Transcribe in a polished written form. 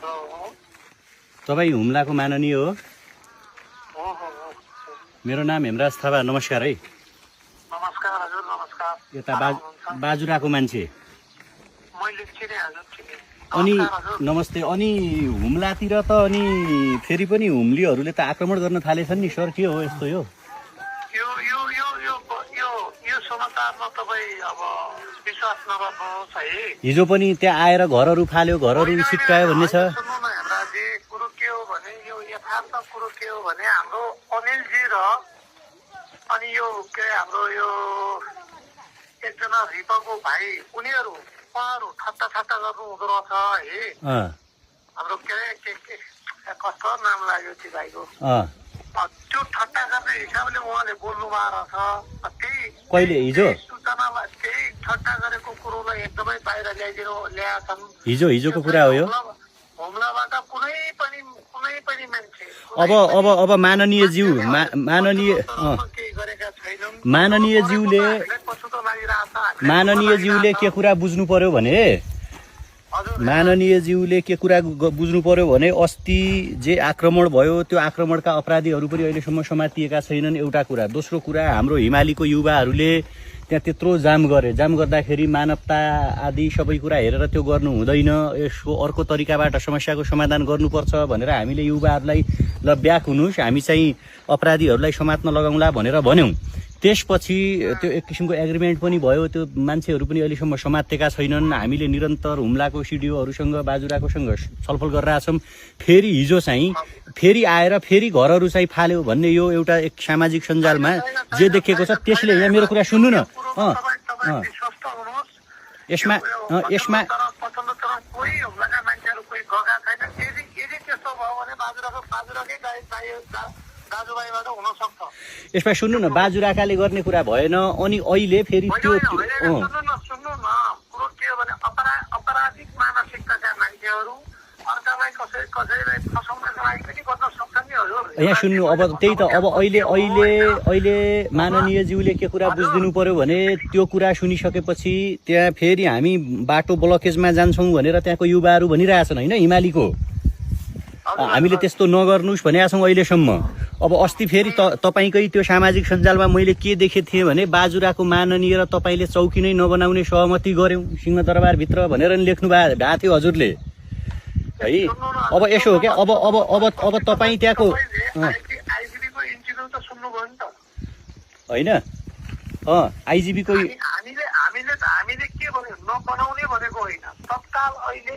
तपाईँ हुम्लाको माननीय हो? हो हो हो मेरो नाम हेमराज थापा। नमस्कार है। नमस्कार हजुर नमस्कार यता बाजुराको मान्छे मैले चिने हजुर चिने अनि नमस्कार हजुर नमस्ते। अनि हुम्लातिर त अनि फेरि पनि हुम्लीहरूले त आक्रमण गर्न थालेछन् नि सर, के हो यस्तो? यो यो यो यो यो यो समाचारमा तपाईँ अब विश्वास नगर्नुहोस् है। हिजो पनि त्यहाँ आएर घरहरू फाल्यो, घरहरू सिटकायो भन्ने छ। सुन्नु न हेमराजी, कुरो के हो भने यो यथार्थ कुरो के हो भने हाम्रो अनिलजी र अनि यो के हाम्रो यो एकजना रिपको भाइ उहाँहरू ठट्टा गर्नु हुँदो रहेछ है। हाम्रो के कस्तो नाम लाग्यो त्यो भाइको, त्यो ठट्टा गर्ने हिसाबले उहाँले बोल्नु भएको रहेछ। त्यही कहिले? हिजो सूचनालाई त्यही ठट्टा गरेको कुरोलाई एकदमै बाहिर ल्याएछन्। हिजोको कुरा हो यो। हुम्लाबाट कुनै पनि मान्छे अब माननीय ज्यू माननीयज्यूले के कुरा बुझ्नु पर्यो भने अस्ति जे आक्रमण भयो त्यो आक्रमणका अपराधीहरू पनि अहिलेसम्म समातिएका छैनन्, एउटा कुरा। दोस्रो कुरा, हाम्रो हिमालीको युवाहरूले त्यहाँ त्यत्रो जाम गर्दाखेरि मानवता आदि सबै कुरा हेरेर त्यो गर्नु हुँदैन। यसको अर्को तरिकाबाट समस्याको समाधान गर्नुपर्छ भनेर हामीले युवाहरूलाई ल ब्याक हुनुहोस्, हामी चाहिँ अपराधीहरूलाई समात्न लगाउँला भनेर भन्यौँ। त्यसपछि त्यो एक किसिमको एग्रिमेन्ट पनि भयो, त्यो मान्छेहरू पनि अहिलेसम्म समातेका छैनन्। हामीले निरन्तर हुम्लाको सिडिओहरूसँग बाजुराकोसँग छलफल गरिरहेछौँ। फेरि हिजो चाहिँ फेरि आएर फेरि घरहरू चाहिँ फाल्यो भन्ने यो एउटा एक सामाजिक सञ्जालमा जे देखेको छ त्यसले यहाँ मेरो कुरा सुन्नु न। यसमा यसमा सुन्नु न, बाजुराकाले गर्ने कुरा भएन। अनि अहिले फेरि त्यो अपराधिक मानसिकताका मान्छेहरू अर्कालाई कसैलाई फसाउनका लागि पनि गर्न सक्छन् नि हजुर। यहाँ सुन्नु, अब त्यही त, अब अहिले माननीयज्यूले के कुरा बुझिदिनु पर्यो भने त्यो कुरा सुनिसकेपछि त्यहाँ फेरि हामी बाटो ब्लकेजमा जान्छौँ भनेर त्यहाँको युवाहरू भनिरहेछन् होइन, हिमालीको। हामीले त्यस्तो नगर्नुहोस् भनेका छौँ अहिलेसम्म। अब अस्ति फेरि तपाईँकै त्यो सामाजिक सञ्जालमा मैले के देखेको थिएँ भने बाजुराको माननीय र तपाईँले चौकी नै नबनाउने सहमति गऱ्यौँ सिंहदरबारभित्र भनेर नि लेख्नु भएको थियो हजुरले है। अब यसो हो क्या, अब तपाईँ त्यहाँको होइन, आइजिबीको हामीले के भन्यो, नबनाउने भनेको होइन, तत्काल अहिले